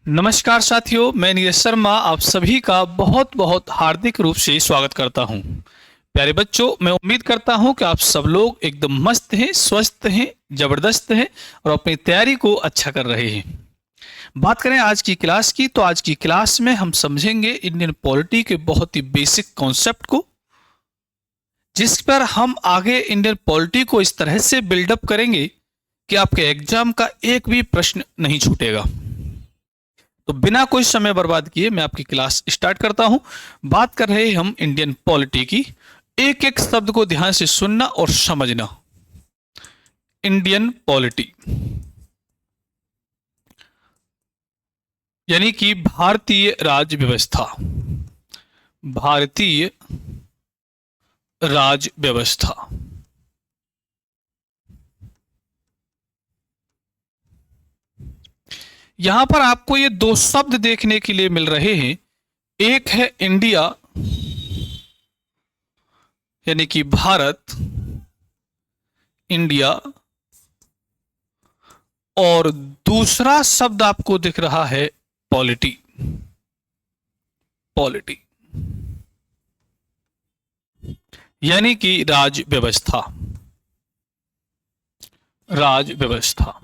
नमस्कार साथियों, मैं नीरज शर्मा आप सभी का बहुत बहुत हार्दिक रूप से स्वागत करता हूं। प्यारे बच्चों, मैं उम्मीद करता हूं कि आप सब लोग एकदम मस्त हैं, स्वस्थ हैं, जबरदस्त हैं और अपनी तैयारी को अच्छा कर रहे हैं। बात करें आज की क्लास की, तो आज की क्लास में हम समझेंगे इंडियन पॉलिटी के बहुत ही बेसिक कॉन्सेप्ट को, जिस पर हम आगे इंडियन पॉलिटी को इस तरह से बिल्डअप करेंगे कि आपके एग्जाम का एक भी प्रश्न नहीं छूटेगा। तो बिना कोई समय बर्बाद किए मैं आपकी क्लास स्टार्ट करता हूं। बात कर रहे हैं हम इंडियन पॉलिटी की। एक एक शब्द को ध्यान से सुनना और समझना। इंडियन पॉलिटी यानी कि भारतीय राज्य व्यवस्था। भारतीय राज्य व्यवस्था। यहां पर आपको ये दो शब्द देखने के लिए मिल रहे हैं। एक है इंडिया यानी कि भारत, इंडिया, और दूसरा शब्द आपको दिख रहा है पॉलिटी। पॉलिटी यानी कि राज्य व्यवस्था। राज्य व्यवस्था।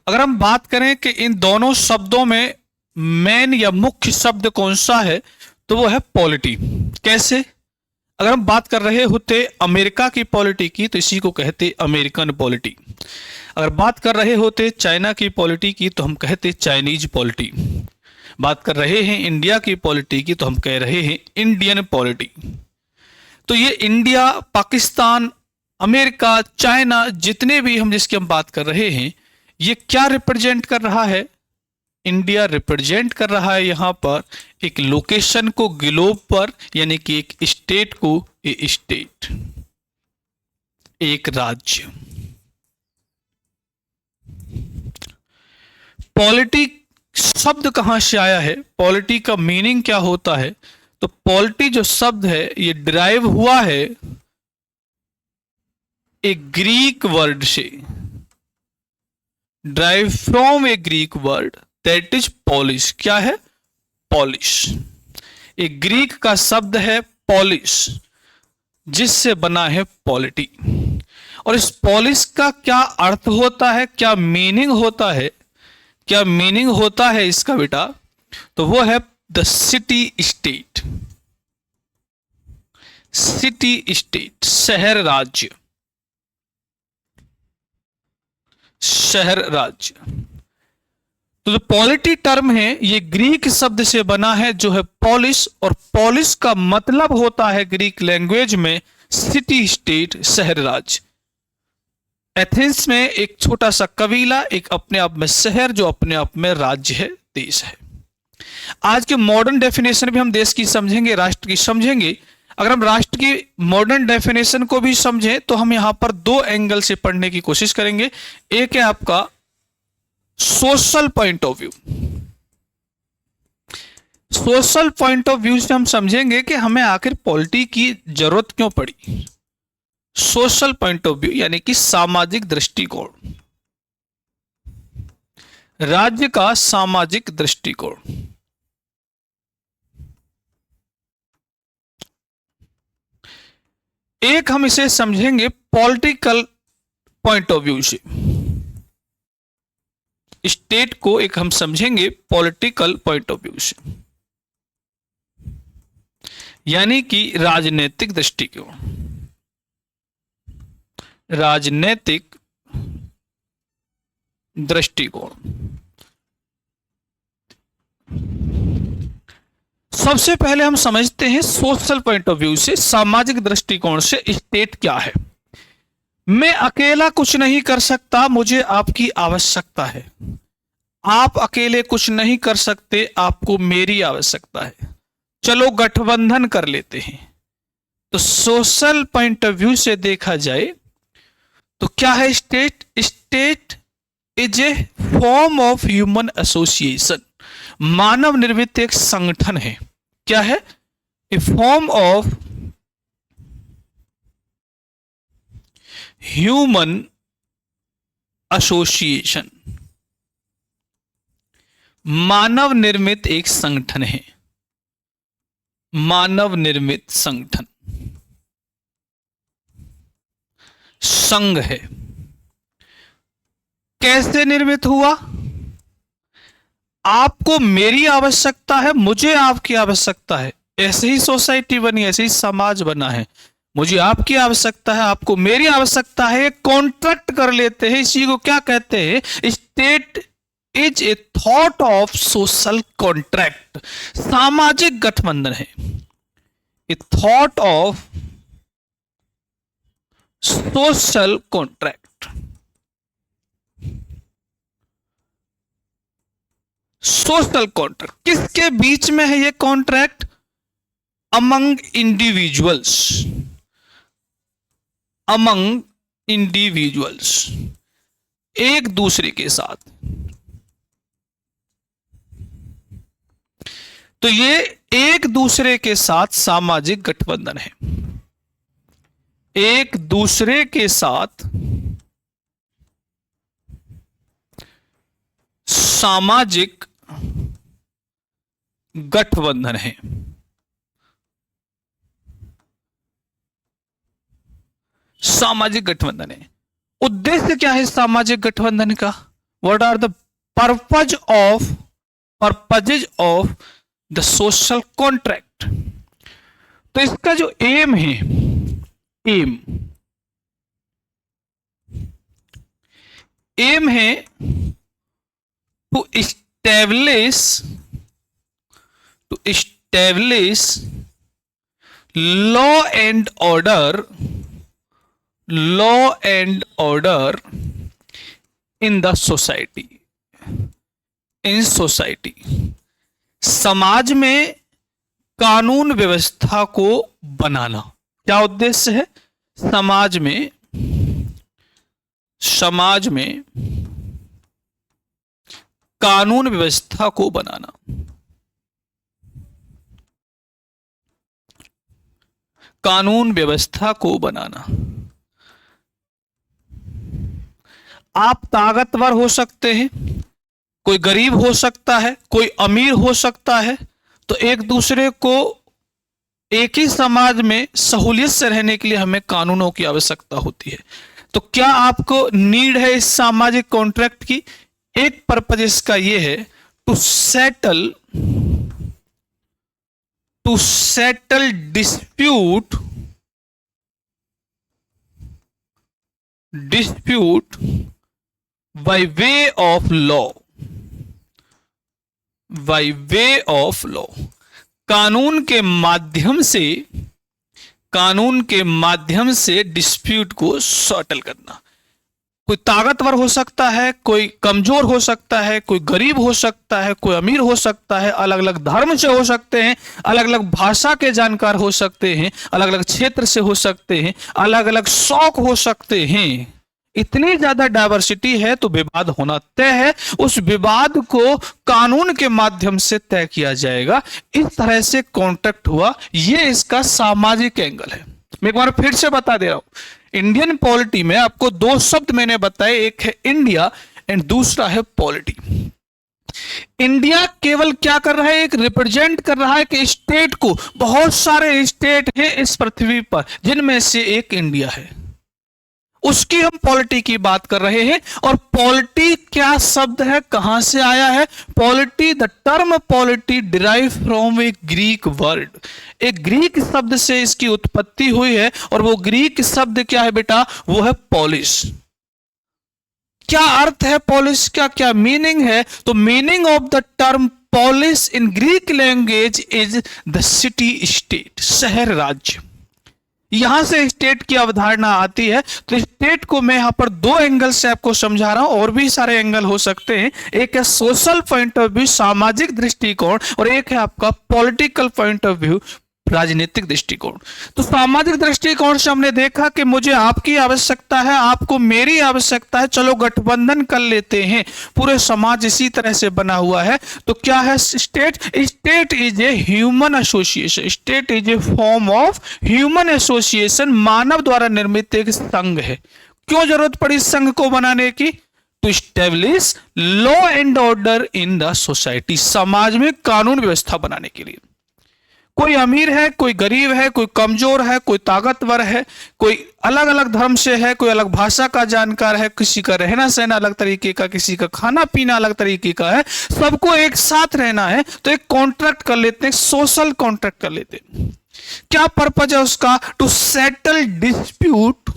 अगर हम बात करें कि इन दोनों शब्दों में मेन या मुख्य शब्द कौन सा है, तो वो है पॉलिटी। कैसे? अगर हम बात कर रहे होते अमेरिका की पॉलिटी की, तो इसी को कहते अमेरिकन पॉलिटी। अगर बात कर रहे होते चाइना की पॉलिटी की, तो हम कहते चाइनीज पॉलिटी। बात कर रहे हैं इंडिया की पॉलिटी की, तो हम कह रहे हैं इंडियन पॉलिटी। तो ये इंडिया, पाकिस्तान, अमेरिका, चाइना, जितने भी जिसकी हम बात कर रहे हैं, ये क्या रिप्रेजेंट कर रहा है? इंडिया रिप्रेजेंट कर रहा है यहां पर एक लोकेशन को ग्लोब पर, यानी कि एक स्टेट को ए स्टेट, एक राज्य। पॉलिटी शब्द कहां से आया है? पॉलिटी का मीनिंग क्या होता है? तो पॉलिटी जो शब्द है ये डिराइव हुआ है एक ग्रीक वर्ड से। Drive from A Greek word that is polish. क्या है? पॉलिश। एक ग्रीक का शब्द है पॉलिश, जिससे बना है पॉलिटी। और इस पॉलिश का क्या अर्थ होता है, क्या मीनिंग होता है? क्या मीनिंग होता है इसका बेटा? तो वो है the city state. City state, शहर राज्य। शहर राज्य। तो जो पॉलिटी टर्म है ये ग्रीक शब्द से बना है, जो है पॉलिश। और पॉलिश का मतलब होता है ग्रीक लैंग्वेज में सिटी स्टेट, शहर राज्य। एथेंस में एक छोटा सा कबीला, एक अपने आप में शहर, जो अपने आप में राज्य है, देश है। आज के मॉडर्न डेफिनेशन भी हम देश की समझेंगे, राष्ट्र की समझेंगे। अगर हम राष्ट्र की मॉडर्न डेफिनेशन को भी समझें, तो हम यहां पर दो एंगल से पढ़ने की कोशिश करेंगे। एक है आपका social point of view. Social point of view से हम समझेंगे कि हमें आखिर पॉलिटी की जरूरत क्यों पड़ी। सोशल पॉइंट ऑफ व्यू यानी कि सामाजिक दृष्टिकोण, राज्य का सामाजिक दृष्टिकोण। एक हम इसे समझेंगे पॉलिटिकल पॉइंट ऑफ व्यू से। स्टेट को एक हम समझेंगे पॉलिटिकल पॉइंट ऑफ व्यू से, यानी कि राजनीतिक दृष्टिकोण। राजनीतिक दृष्टिकोण। सबसे पहले हम समझते हैं सोशल पॉइंट ऑफ व्यू से, सामाजिक दृष्टिकोण से स्टेट क्या है। मैं अकेला कुछ नहीं कर सकता, मुझे आपकी आवश्यकता है। आप अकेले कुछ नहीं कर सकते, आपको मेरी आवश्यकता है। चलो गठबंधन कर लेते हैं। तो सोशल पॉइंट ऑफ व्यू से देखा जाए तो क्या है state? State is a form of human association. मानव निर्मित एक संगठन है। क्या है? A form of human association. मानव निर्मित एक संगठन है, मानव निर्मित संगठन, संघ है। कैसे निर्मित हुआ? आपको मेरी आवश्यकता है, मुझे आपकी आवश्यकता है, ऐसे ही सोसाइटी बनी, ऐसे ही समाज बना है। मुझे आपकी आवश्यकता है, आपको मेरी आवश्यकता है, कॉन्ट्रैक्ट कर लेते हैं। इसी को क्या कहते हैं? State is A thought of social contract, सामाजिक गठबंधन है। ए thought of social contract, social contract किसके बीच में है? ये contract among individuals, among individuals, एक दूसरे के साथ। तो ये एक दूसरे के साथ सामाजिक गठबंधन है, एक दूसरे के साथ सामाजिक गठबंधन है। सामाजिक गठबंधन है। उद्देश्य क्या है सामाजिक गठबंधन का? What are the purpose of the social contract? तो इसका जो एम है, एम है to establish law and order in the society, समाज में कानून व्यवस्था को बनाना। क्या उद्देश्य है? समाज में कानून व्यवस्था को बनाना। कानून व्यवस्था को बनाना। आप ताकतवर हो सकते हैं, कोई गरीब हो सकता है, कोई अमीर हो सकता है। तो एक दूसरे को एक ही समाज में सहूलियत से रहने के लिए हमें कानूनों की आवश्यकता होती है। तो क्या आपको नीड है इस सामाजिक कॉन्ट्रैक्ट की? एक पर्पज इसका यह है to settle dispute by way of law, कानून के माध्यम से डिस्प्यूट को सेटल करना। कोई ताकतवर हो सकता है, कोई कमजोर हो सकता है, कोई गरीब हो सकता है, कोई अमीर हो सकता है, अलग अलग धर्म से हो सकते हैं, अलग अलग भाषा के जानकार हो सकते हैं, अलग अलग क्षेत्र से हो सकते हैं, अलग अलग शौक हो सकते हैं। इतनी ज्यादा डाइवर्सिटी है तो विवाद होना तय है। उस विवाद को कानून के माध्यम से तय किया जाएगा। इस तरह से कॉन्ट्रैक्ट हुआ। ये इसका सामाजिक एंगल है। मैं एक बार फिर से बता दे रहा हूं, इंडियन पॉलिटी में आपको दो शब्द मैंने बताए, एक है इंडिया एंड दूसरा है पॉलिटी। इंडिया केवल क्या कर रहा है? एक रिप्रेजेंट कर रहा है कि स्टेट को, बहुत सारे स्टेट हैं इस पृथ्वी पर जिनमें से एक इंडिया है, उसकी हम पॉलिटी की बात कर रहे हैं। और पॉलिटी क्या शब्द है, कहां से आया है? Polity, the term polity derive from A Greek word, एक ग्रीक शब्द से इसकी उत्पत्ति हुई है। और वो ग्रीक शब्द क्या है बेटा? वो है पॉलिस। क्या अर्थ है पॉलिस का? क्या मीनिंग है? तो meaning of the term polis in Greek language is the city state, शहर राज्य। यहां से स्टेट की अवधारणा आती है। तो स्टेट को मैं यहां पर दो एंगल से आपको समझा रहा हूं, और भी सारे एंगल हो सकते हैं। एक है सोशल पॉइंट ऑफ व्यू, सामाजिक दृष्टिकोण, और एक है आपका पॉलिटिकल पॉइंट ऑफ व्यू, राजनीतिक दृष्टिकोण। तो सामाजिक दृष्टिकोण से हमने देखा कि मुझे आपकी आवश्यकता है, आपको मेरी आवश्यकता है, चलो गठबंधन कर लेते हैं। पूरे समाज इसी तरह से बना हुआ है। तो क्या है state? State is a human association, state is a form of human association, मानव द्वारा निर्मित एक संघ है। क्यों जरूरत पड़ी संघ को बनाने की? To establish law and order in the society, समाज में कानून व्यवस्था बनाने के लिए। कोई अमीर है, कोई गरीब है, कोई कमजोर है, कोई ताकतवर है, कोई अलग अलग धर्म से है, कोई अलग भाषा का जानकार है, किसी का रहना सहना अलग तरीके का, किसी का खाना पीना अलग तरीके का है, सबको एक साथ रहना है तो एक कॉन्ट्रैक्ट कर लेते हैं, सोशल कॉन्ट्रैक्ट कर लेते हैं। क्या पर्पज है उसका? To settle dispute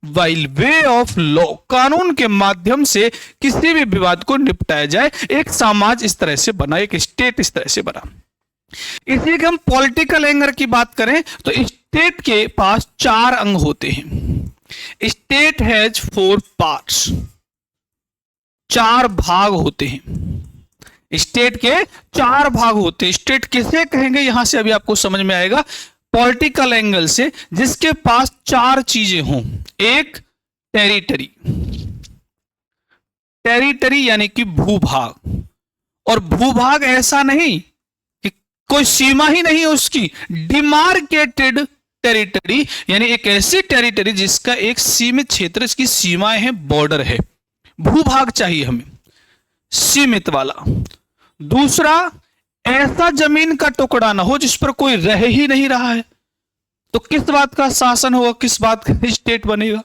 while way of law, कानून के माध्यम से किसी भी विवाद को निपटाया जाए। एक समाज इस तरह से बना, एक स्टेट इस तरह से बना। इसलिए कि हम पॉलिटिकल एंगर की बात करें तो स्टेट के पास 4 अंग होते हैं। स्टेट हैज 4 पार्ट्स, 4 भाग होते हैं। स्टेट के 4 भाग होते हैं। स्टेट किसे कहेंगे यहां से अभी आपको समझ में आएगा पॉलिटिकल एंगल से, जिसके पास 4 चीजें हों। एक टेरिटरी, टेरिटरी यानी कि भूभाग, और भूभाग ऐसा नहीं कि कोई सीमा ही नहीं है उसकी, डिमार्केटेड टेरिटरी यानी एक ऐसी टेरिटरी जिसका एक सीमित क्षेत्र, इसकी सीमाएं हैं, बॉर्डर है। भूभाग चाहिए हमें सीमित वाला। दूसरा, ऐसा जमीन का टुकड़ा ना हो जिस पर कोई रह ही नहीं रहा है, तो किस बात का शासन होगा, किस बात का स्टेट बनेगा?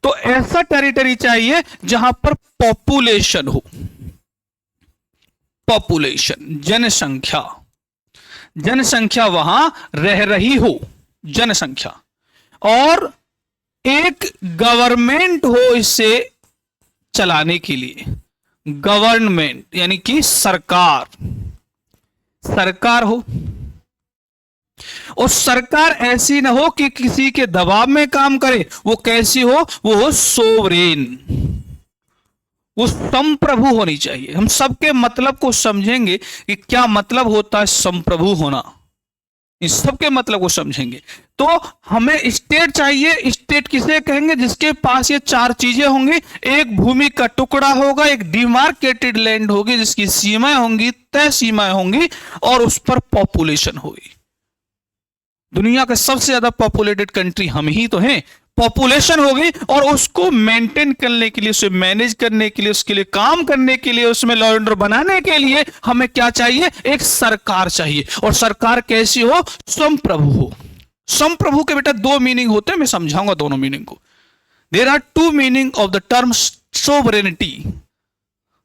तो ऐसा टेरिटरी चाहिए जहां पर पॉपुलेशन हो, पॉपुलेशन जनसंख्या, जनसंख्या वहां रह रही हो, जनसंख्या, और एक गवर्नमेंट हो इसे चलाने के लिए। गवर्नमेंट यानी कि सरकार, सरकार हो, और सरकार ऐसी ना हो कि किसी के दबाव में काम करे। वो कैसी हो? वो हो सोवरेन, वो संप्रभु होनी चाहिए। हम सबके मतलब को समझेंगे कि क्या मतलब होता है संप्रभु होना, इस सबके मतलब को समझेंगे। तो हमें स्टेट चाहिए। स्टेट किसे कहेंगे? जिसके पास ये 4 चीजें होंगी। एक भूमि का टुकड़ा होगा, एक डिमार्केटेड लैंड होगी जिसकी सीमाएं होंगी, तय सीमाएं होंगी, और उस पर पॉपुलेशन होगी। दुनिया का सबसे ज्यादा पॉपुलेटेड कंट्री हम ही तो हैं। पॉपुलेशन होगी और उसको मेंटेन करने के लिए, उसे मैनेज करने के लिए, उसके लिए काम करने के लिए, उसमें लॉ एंड ऑर्डर बनाने के लिए हमें क्या चाहिए? एक सरकार चाहिए। और सरकार कैसी हो? संप्रभु हो। संप्रभु के बेटा 2 मीनिंग होते हैं, मैं समझाऊंगा दोनों मीनिंग को। There are 2 meaning of the term sovereignty,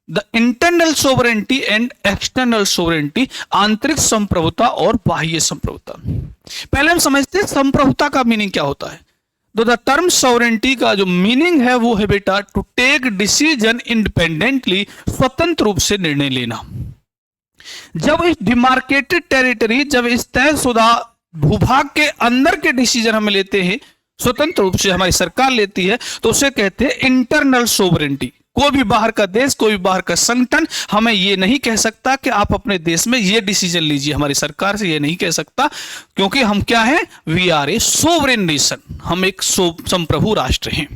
the internal sovereignty and external sovereignty, आंतरिक संप्रभुता और बाह्य संप्रभुता। पहले हम समझते हैं संप्रभुता का मीनिंग क्या होता है। तो द टर्म सोवरेनिटी का जो मीनिंग है वो है बेटा टू टेक डिसीजन इंडिपेंडेंटली, स्वतंत्र रूप से निर्णय लेना। जब इस डिमार्केटेड टेरिटरी, जब इस तयशुदा भूभाग के अंदर के डिसीजन हम लेते हैं, स्वतंत्र रूप से हमारी सरकार लेती है, तो उसे कहते हैं इंटरनल सोवरेनिटी। कोई भी बाहर का देश, कोई भी बाहर का संगठन हमें यह नहीं कह सकता कि आप अपने देश में यह डिसीजन लीजिए। हमारी सरकार से यह नहीं कह सकता, क्योंकि हम क्या हैं? We are a sovereign nation, हम एक संप्रभु राष्ट्र हैं।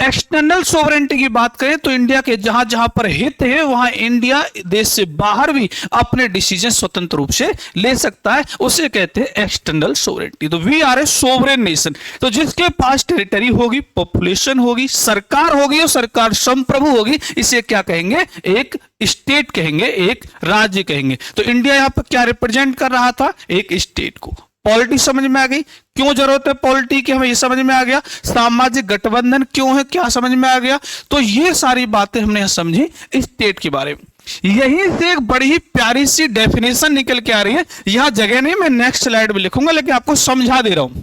एक्सटर्नल सोवरेनिटी की बात करें तो इंडिया के जहां जहां पर हित है वहां इंडिया देश से बाहर भी अपने डिसीजन स्वतंत्र रूप से ले सकता है, उसे कहते हैं एक्सटर्नल सोवरेनिटी। तो we are a sovereign nation. तो जिसके पास टेरिटरी होगी, पॉपुलेशन होगी, सरकार होगी और सरकार संप्रभु होगी, इसे क्या कहेंगे? एक स्टेट कहेंगे, एक राज्य कहेंगे। तो इंडिया यहां पर क्या रिप्रेजेंट कर रहा था? एक स्टेट को। पॉलिटी समझ में आ गई? क्यों जरूरत है पॉलिटी की, हमें ये समझ में आ गया। सामाजिक गठबंधन क्यों है, क्या समझ में आ गया। तो ये सारी बातें हमने समझी स्टेट के बारे में। यहीं से एक बड़ी ही प्यारी सी डेफिनेशन निकल के आ रही है। यहां जगह नहीं, मैं नेक्स्ट स्लाइड में लिखूंगा, लेकिन आपको समझा दे रहा हूं।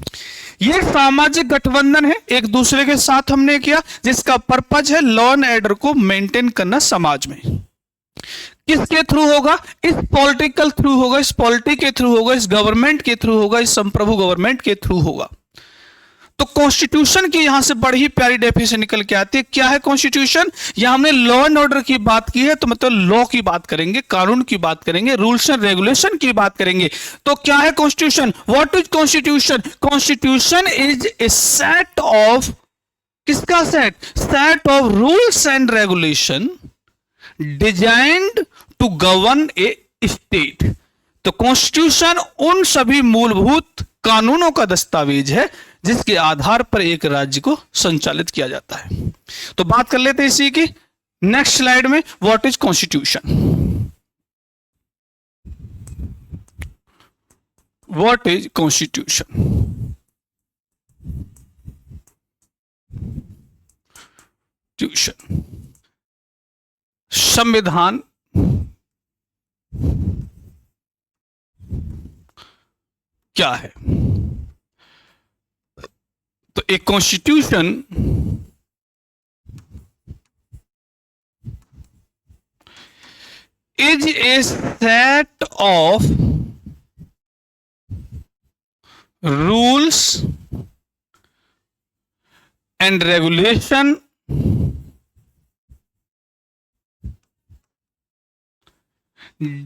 ये सामाजिक गठबंधन है, एक दूसरे के साथ हमने किया, जिसका पर्पज है लॉ एंड ऑर्डर को मेंटेन करना समाज में। किसके थ्रू होगा? इस पॉलिटिकल थ्रू होगा, इस पॉलिटी के थ्रू होगा, इस गवर्नमेंट के थ्रू होगा, इस संप्रभु गवर्नमेंट के थ्रू होगा। तो कॉन्स्टिट्यूशन की यहां से बड़ी ही प्यारी डेफिनेशन निकल के आती है। क्या है कॉन्स्टिट्यूशन? यहां हमने लॉ एंड ऑर्डर की बात की है, तो मतलब लॉ की बात करेंगे, कानून की बात करेंगे, रूल्स एंड रेगुलेशन की बात करेंगे। तो क्या है constitution? What is constitution? Constitution is a set of, किसका set? Set of rules and regulation designed to govern a state. तो कॉन्स्टिट्यूशन उन सभी मूलभूत कानूनों का दस्तावेज है जिसके आधार पर एक राज्य को संचालित किया जाता है। तो बात कर लेते हैं इसी की नेक्स्ट स्लाइड में, what is constitution. What is constitution? Tuition, संविधान क्या है? तो एक constitution is a set of rules and regulation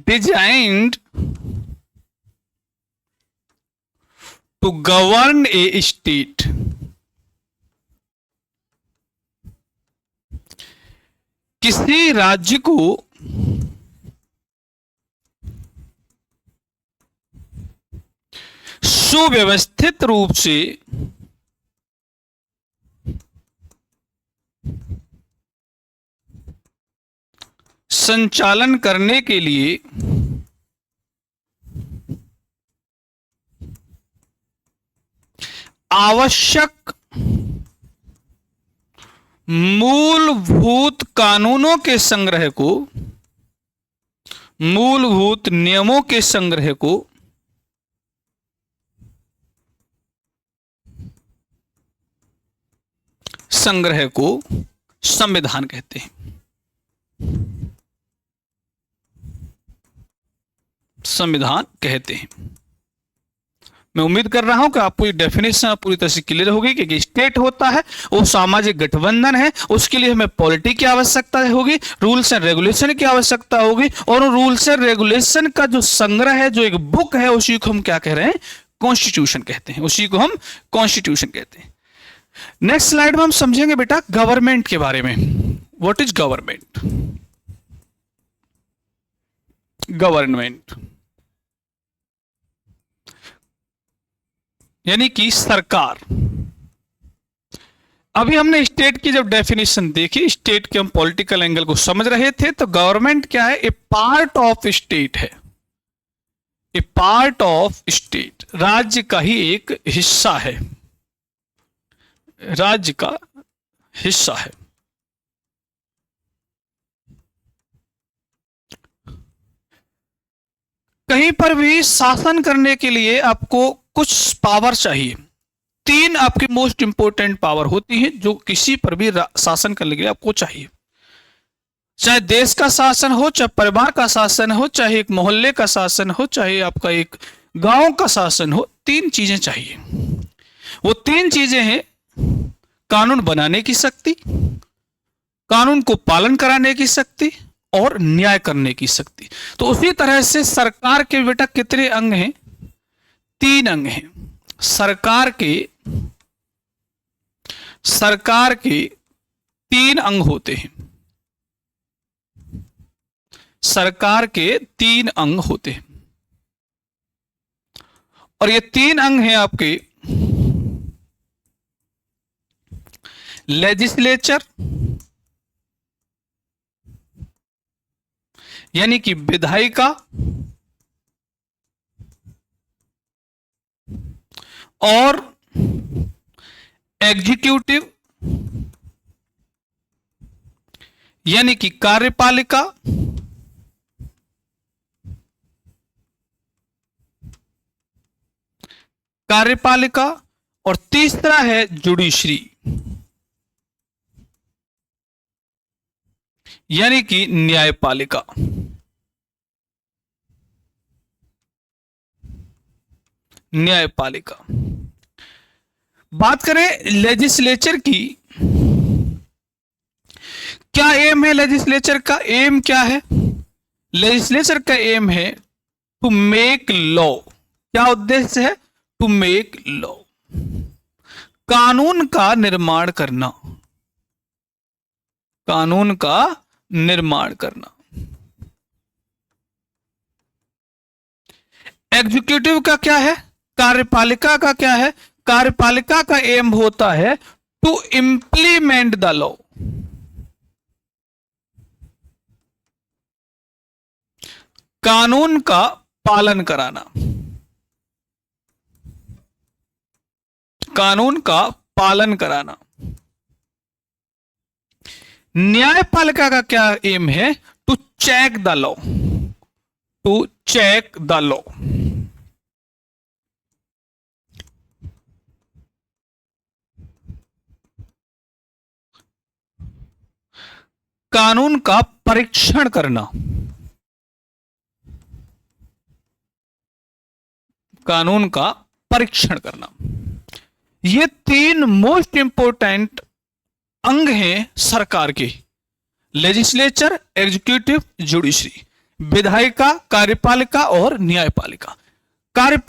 designed to govern a state. किसी राज्य को सुव्यवस्थित रूप से संचालन करने के लिए आवश्यक मूलभूत कानूनों के संग्रह को, मूलभूत नियमों के संग्रह को संविधान कहते हैं। संविधान कहते हैं। मैं उम्मीद कर रहा हूं कि आपको ये डेफिनेशन पूरी तरह से क्लियर होगी कि स्टेट होता है वो सामाजिक गठबंधन है, उसके लिए हमें पॉलिटी की आवश्यकता होगी, रूल्स एंड रेगुलेशन की आवश्यकता होगी, और रूल्स एंड रेगुलेशन का जो संग्रह है, जो एक बुक है, उसी को हम क्या कह रहे हैं? कॉन्स्टिट्यूशन कहते हैं। उसी को हम कॉन्स्टिट्यूशन कहते हैं। नेक्स्ट स्लाइड में हम समझेंगे बेटा गवर्नमेंट के बारे में। What is government? गवर्नमेंट यानी कि सरकार। अभी हमने स्टेट की जब डेफिनेशन देखी, स्टेट के हम पॉलिटिकल एंगल को समझ रहे थे, तो गवर्नमेंट क्या है? ए पार्ट ऑफ स्टेट है। ए पार्ट ऑफ स्टेट, राज्य का ही एक हिस्सा है, राज्य का हिस्सा है। कहीं पर भी शासन करने के लिए आपको कुछ पावर चाहिए। तीन आपकी मोस्ट इंपोर्टेंट पावर होती हैं जो किसी पर भी शासन करने के लिए आपको चाहिए। चाहे देश का शासन हो, चाहे परिवार का शासन हो, चाहे एक मोहल्ले का शासन हो, चाहे आपका एक गांव का शासन हो, तीन चीजें चाहिए। वो तीन चीजें हैं कानून बनाने की शक्ति, कानून को पालन कराने की शक्ति और न्याय करने की शक्ति। तो उसी तरह से सरकार के बेटा कितने अंग हैं? तीन अंग हैं। सरकार के तीन अंग होते हैं। सरकार के तीन अंग होते हैं, और ये तीन अंग हैं आपके लेजिस्लेचर यानी कि विधायिका, और एग्जीक्यूटिव यानी कि कार्यपालिका, और तीसरा है जुडिशरी यानी कि न्यायपालिका। न्यायपालिका। बात करें लेजिस्लेचर की, क्या एम है लेजिस्लेचर का? एम क्या है? लेजिस्लेचर का एम है टू मेक लॉ। क्या उद्देश्य है? टू मेक लॉ, कानून का निर्माण करना, कानून का निर्माण करना। एग्जीक्यूटिव का क्या है? कार्यपालिका का क्या है? कार्यपालिका का एम होता है टू इंप्लीमेंट द लॉ, कानून का पालन कराना, कानून का पालन कराना। न्यायपालिका का क्या एम है? To check the law, to check the law. कानून का परीक्षण करना, कानून का परीक्षण करना। ये तीन मोस्ट इंपोर्टेंट अंग हैं सरकार के, लेजिस्लेचर, एग्जीक्यूटिव, जुडिशरी। विधायिका, कार्यपालिका और न्यायपालिका।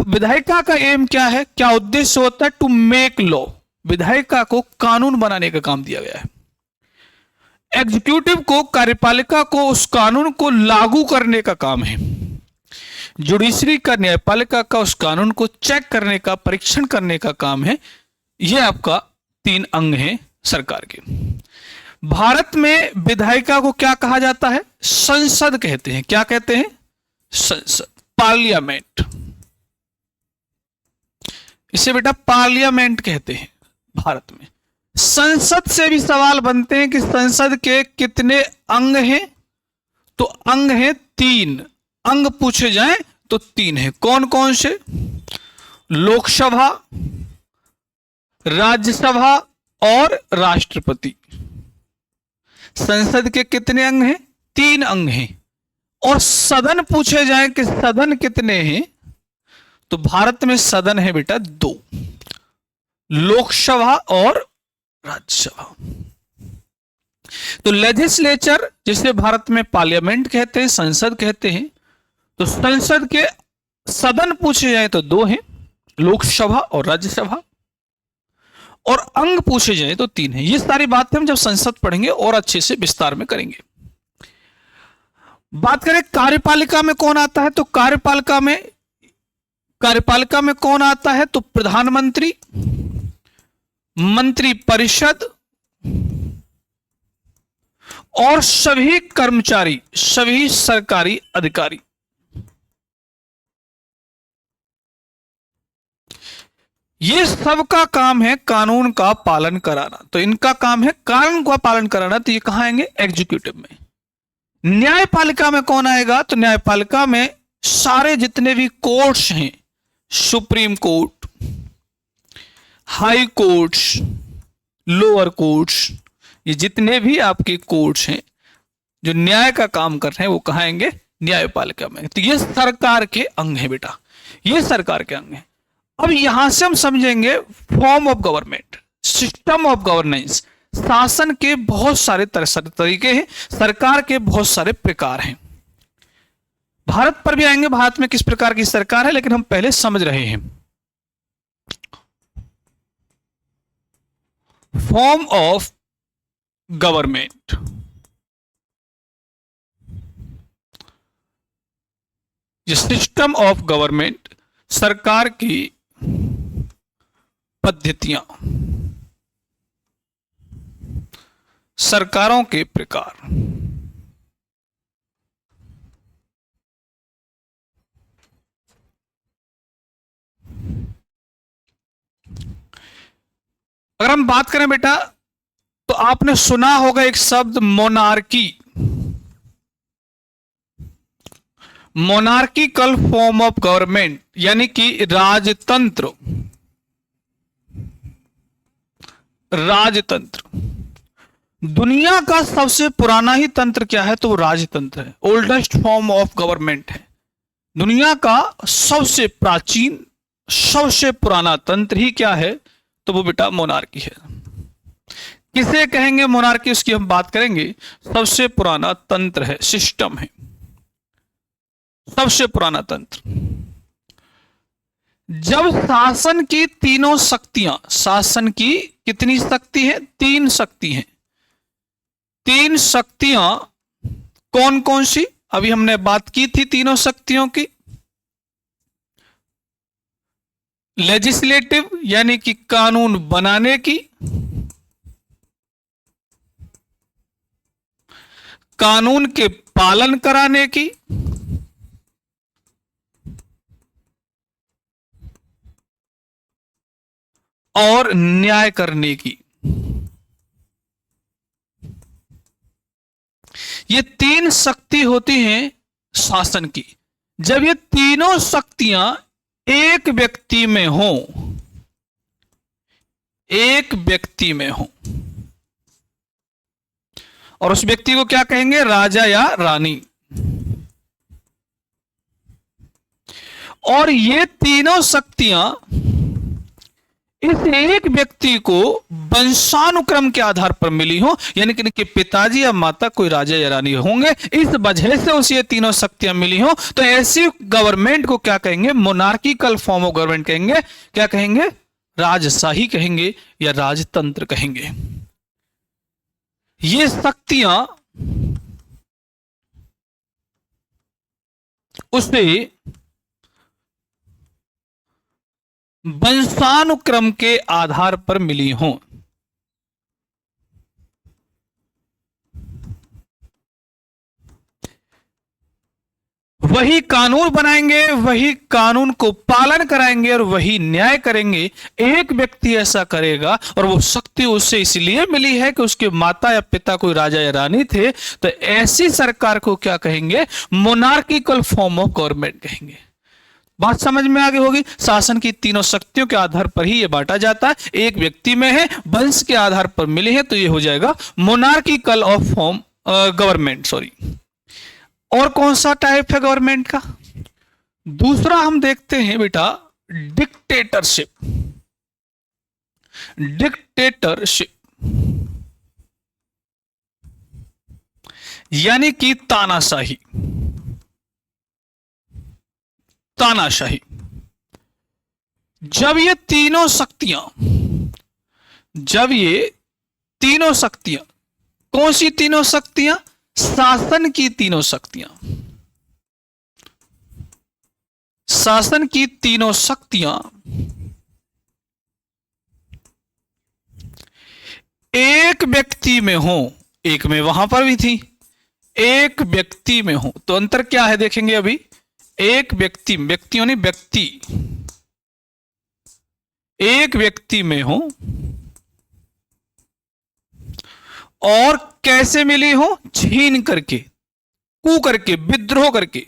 विधायिका का एम क्या है, क्या उद्देश्य होता है? टू मेक लॉ, विधायिका को कानून बनाने का काम दिया गया है। एग्जीक्यूटिव को, कार्यपालिका को उस कानून को लागू करने का काम है। जुडिशरी का, न्यायपालिका का उस कानून को चेक करने का, परीक्षण करने का काम है। यह आपका तीन अंग हैं सरकार के। भारत में विधायिका को क्या कहा जाता है? संसद कहते हैं। क्या कहते हैं? संसद, पार्लियामेंट। इसे बेटा पार्लियामेंट कहते हैं भारत में। संसद से भी सवाल बनते हैं कि संसद के कितने अंग हैं, तो अंग हैं तीन। अंग पूछे जाएं तो तीन हैं। कौन कौन से? लोकसभा, राज्यसभा और राष्ट्रपति। संसद के कितने अंग हैं? तीन अंग हैं। और सदन पूछे जाएं कि सदन कितने हैं, तो भारत में सदन है बेटा दो, लोकसभा और राज्यसभा। तो लेजिस्लेचर, जिसे भारत में पार्लियामेंट कहते हैं, संसद कहते हैं, तो संसद के सदन पूछे जाए तो दो हैं, लोकसभा और राज्यसभा। और अंग पूछे जाए तो तीन हैं। ये सारी बातें हम जब संसद पढ़ेंगे और अच्छे से विस्तार में करेंगे। बात करें कार्यपालिका में कौन आता है, तो कार्यपालिका में कौन आता है? तो प्रधानमंत्री, मंत्रिपरिषद और सभी कर्मचारी, सभी सरकारी अधिकारी। ये सबका काम है कानून का पालन कराना। तो इनका काम है कानून का पालन कराना, तो ये कहां आएंगे? एग्जीक्यूटिव में। न्यायपालिका में कौन आएगा? तो न्यायपालिका में सारे जितने भी कोर्ट्स हैं, supreme court, high courts, lower courts, ये जितने भी आपके कोर्ट्स हैं जो न्याय का काम कर रहे हैं, वो कहां आएंगे? न्यायपालिका में। तो ये सरकार के अंग है बेटा, ये सरकार के अंग है। अब यहां से हम समझेंगे form of government, system of governance. शासन के बहुत सारे तरीके हैं, सरकार के बहुत सारे प्रकार हैं। भारत पर भी आएंगे, भारत में किस प्रकार की सरकार है, लेकिन हम पहले समझ रहे हैं फॉर्म ऑफ गवर्नमेंट। ये सिस्टम ऑफ गवर्नमेंट, सरकार की पद्धतियां, सरकारों के प्रकार। अगर हम बात करें बेटा, तो आपने सुना होगा एक शब्द monarchy, monarchical form of government, यानी कि राजतंत्र। राजतंत्र दुनिया का सबसे पुराना ही तंत्र क्या है? तो वो राजतंत्र है, ओल्डेस्ट फॉर्म ऑफ गवर्नमेंट है। दुनिया का सबसे प्राचीन, सबसे पुराना तंत्र ही क्या है? तो वो बेटा मोनार्की है। किसे कहेंगे मोनार्की, उसकी हम बात करेंगे। सबसे पुराना तंत्र है, सिस्टम है, सबसे पुराना तंत्र। जब शासन की तीनों शक्तियां, शासन की कितनी शक्ति है? तीन शक्ति हैं। तीन शक्तियां कौन कौन सी? अभी हमने बात की थी तीनों शक्तियों की। लेजिस्लेटिव यानी कि कानून बनाने की, कानून के पालन कराने की और न्याय करने की। ये तीन शक्ति होती हैं शासन की। जब ये तीनों शक्तियां एक व्यक्ति में हो, एक व्यक्ति में हो, और उस व्यक्ति को क्या कहेंगे? राजा या रानी। और ये तीनों शक्तियां इस एक व्यक्ति को वंशानुक्रम के आधार पर मिली हो, यानी कि इनके पिताजी या माता कोई राजा या रानी होंगे, इस वजह से उसे ये तीनों शक्तियां मिली हो, तो ऐसी गवर्नमेंट को क्या कहेंगे? मोनार्किकल फॉर्म ऑफ गवर्नमेंट कहेंगे। क्या कहेंगे? राजशाही कहेंगे या राजतंत्र कहेंगे। ये शक्तियां उसे वंशानुक्रम के आधार पर मिली हों। वही कानून बनाएंगे, वही कानून को पालन कराएंगे और वही न्याय करेंगे। एक व्यक्ति ऐसा करेगा और वो शक्ति उससे इसलिए मिली है कि उसके माता या पिता कोई राजा या रानी थे, तो ऐसी सरकार को क्या कहेंगे? मोनार्किकल फॉर्म ऑफ गवर्नमेंट कहेंगे। बात समझ में आ गई होगी। शासन की तीनों शक्तियों के आधार पर ही यह बांटा जाता है। एक व्यक्ति में है, वंश के आधार पर मिले हैं, तो यह हो जाएगा monarchical of form government. Sorry. और कौन सा टाइप है गवर्नमेंट का? दूसरा हम देखते हैं बेटा डिक्टेटरशिप। डिक्टेटरशिप यानी कि तानाशाही। तानाशाही। जब ये तीनों शक्तियां कौन सी तीनों शक्तियां? शासन की तीनों शक्तियां। शासन की तीनों शक्तियां एक व्यक्ति में हो, एक में वहां पर भी थी, एक व्यक्ति में हो, तो अंतर क्या है देखेंगे अभी। एक व्यक्ति, व्यक्तियों नहीं, व्यक्ति एक व्यक्ति में हो और कैसे मिली हो? छीन करके, कू करके, विद्रोह करके,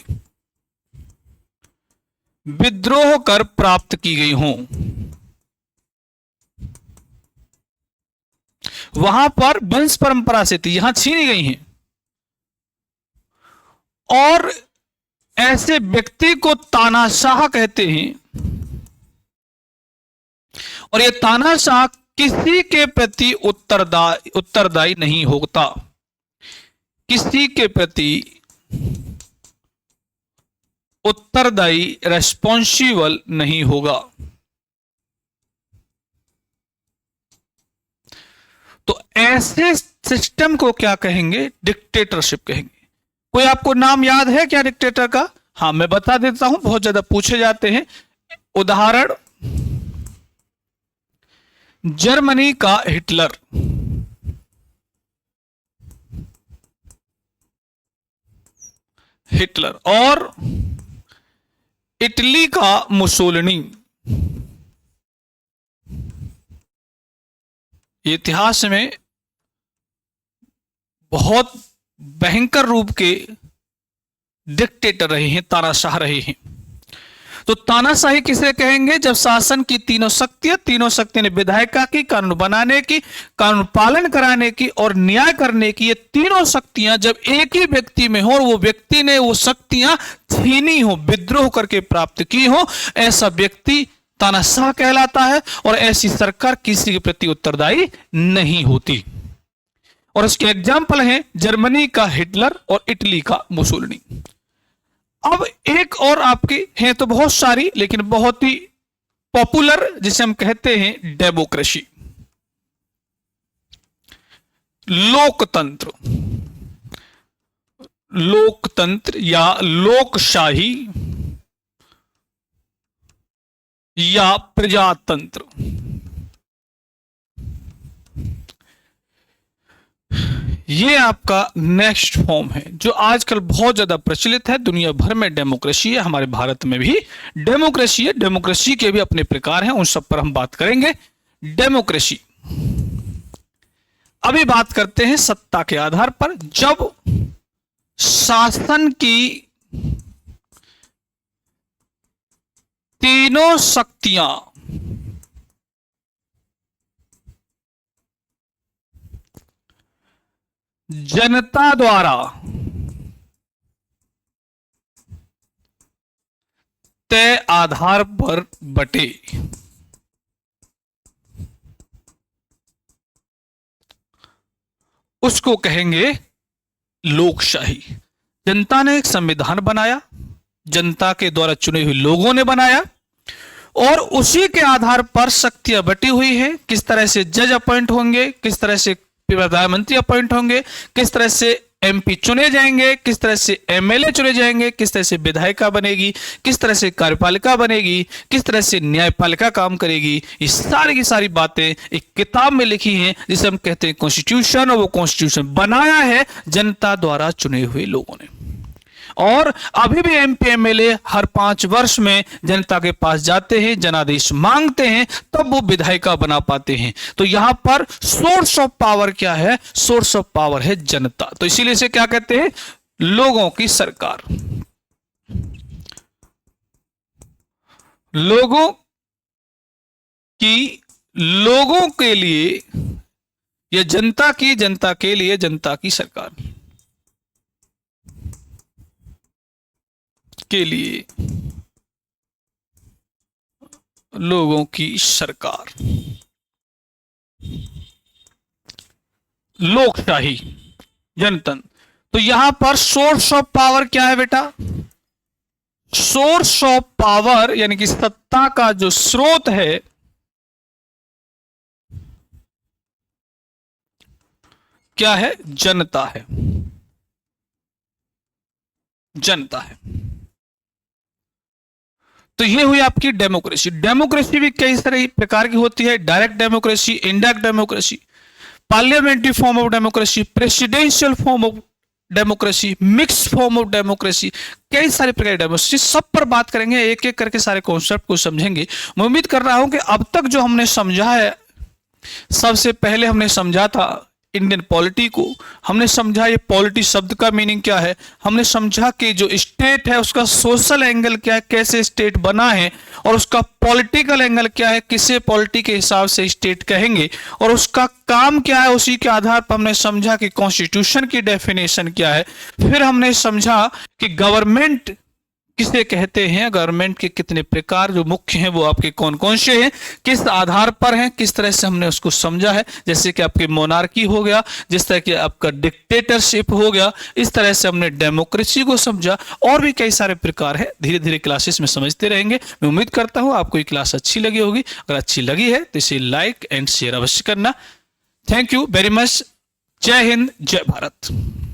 विद्रोह कर प्राप्त की गई हो। वहां पर वंश परंपरा से थी, यहां छीनी गई हैं। और ऐसे व्यक्ति को तानाशाह कहते हैं। और यह तानाशाह किसी के प्रति उत्तरदायी नहीं होता, किसी के प्रति उत्तरदायी, रेस्पॉन्सिबल नहीं होगा। तो ऐसे सिस्टम को क्या कहेंगे? डिक्टेटरशिप कहेंगे। कोई आपको नाम याद है क्या डिक्टेटर का? हाँ, मैं बता देता हूं, बहुत ज्यादा पूछे जाते हैं। उदाहरण, जर्मनी का हिटलर, और इटली का मुसोलिनी। इतिहास में बहुत भयंकर रूप के डिक्टेटर रहे हैं, तानाशाह रहे हैं। तो तानाशाही किसे कहेंगे? जब शासन की तीनों शक्तियां ने विधायिका की, कानून बनाने की, कानून पालन कराने की और न्याय करने की, ये तीनों शक्तियां जब एक ही व्यक्ति में हो और वो व्यक्ति ने वो शक्तियां छीनी हो, विद्रोह करके प्राप्त की हो, ऐसा व्यक्ति तानाशाह कहलाता है। और ऐसी सरकार किसी के प्रति उत्तरदायी नहीं होती। और इसके एग्जाम्पल हैं जर्मनी का हिटलर और इटली का मुसोलिनी। अब एक और आपकी हैं तो बहुत सारी, लेकिन बहुत ही पॉपुलर, जिसे हम कहते हैं डेमोक्रेसी, लोकतंत्र। लोकतंत्र या लोकशाही या प्रजातंत्र। ये आपका नेक्स्ट फॉर्म है जो आजकल बहुत ज्यादा प्रचलित है। दुनिया भर में डेमोक्रेसी है, हमारे भारत में भी डेमोक्रेसी है। डेमोक्रेसी के भी अपने प्रकार हैं, उन सब पर हम बात करेंगे। डेमोक्रेसी, अभी बात करते हैं सत्ता के आधार पर। जब शासन की तीनों शक्तियां जनता द्वारा तय आधार पर बटे, उसको कहेंगे लोकशाही। जनता ने एक संविधान बनाया, जनता के द्वारा चुने हुए लोगों ने बनाया, और उसी के आधार पर शक्तियां बटी हुई है। किस तरह से जज अपॉइंट होंगे, किस तरह से प्रधानमंत्री अपॉइंट होंगे, किस तरह से एमपी चुने जाएंगे, किस तरह से एमएलए चुने जाएंगे, किस तरह से विधायिका बनेगी, किस तरह से कार्यपालिका बनेगी, किस तरह से न्यायपालिका काम करेगी। ये सारी की सारी बातें एक किताब में लिखी हैं जिसे हम कहते हैं कॉन्स्टिट्यूशन। और वो कॉन्स्टिट्यूशन बनाया है जनता द्वारा चुने हुए लोगों ने। और अभी भी एमपी एमएलए हर 5 वर्ष में जनता के पास जाते हैं, जनादेश मांगते हैं, तब वो विधायिका बना पाते हैं। तो यहां पर सोर्स ऑफ पावर क्या है? सोर्स ऑफ पावर है जनता। तो इसीलिए इसे क्या कहते हैं? लोगों की सरकार। लोगों की, लोगों के लिए, या जनता की, जनता के लिए, जनता की सरकार के लिए, लोगों की सरकार, लोकशाही, जनतंत्र। तो यहां पर सोर्स ऑफ पावर क्या है बेटा? सोर्स ऑफ पावर यानी कि सत्ता का जो स्रोत है क्या है? जनता है, जनता है। तो ये हुई आपकी डेमोक्रेसी। डेमोक्रेसी भी कई सारे प्रकार की होती है। Direct democracy, indirect democracy, parliamentary form of democracy, presidential form of democracy, mix form of democracy, कई सारे प्रकार की डेमोक्रेसी। सब पर बात करेंगे, एक एक करके सारे कॉन्सेप्ट को समझेंगे। मैं उम्मीद कर रहा हूं कि अब तक जो हमने समझा है, सबसे पहले हमने समझा था इंडियन पॉलिटी को, हमने समझा ये पॉलिटी शब्द का मीनिंग क्या है, हमने समझा कि जो स्टेट है उसका सोशल एंगल क्या है, कैसे स्टेट बना है, और उसका पॉलिटिकल एंगल क्या है, किसे पॉलिटी के हिसाब से स्टेट कहेंगे, और उसका काम क्या है। उसी के आधार पर हमने समझा कि कॉन्स्टिट्यूशन की डेफिनेशन क्या है। फिर हमने समझा कि गवर्नमेंट किसे कहते हैं, गवर्नमेंट के कितने प्रकार जो मुख्य हैं वो आपके कौन कौन से हैं, किस आधार पर हैं, किस तरह से हमने उसको समझा है। जैसे कि आपकी मोनार्की हो गया, जिस तरह की आपका डिक्टेटरशिप हो गया, इस तरह से हमने डेमोक्रेसी को समझा। और भी कई सारे प्रकार है, धीरे धीरे क्लासेस में समझते रहेंगे। मैं उम्मीद करता हूं आपको ये क्लास अच्छी लगी होगी। अगर अच्छी लगी है तो इसे लाइक एंड शेयर अवश्य करना। Thank you very much. जय हिंद, जय भारत।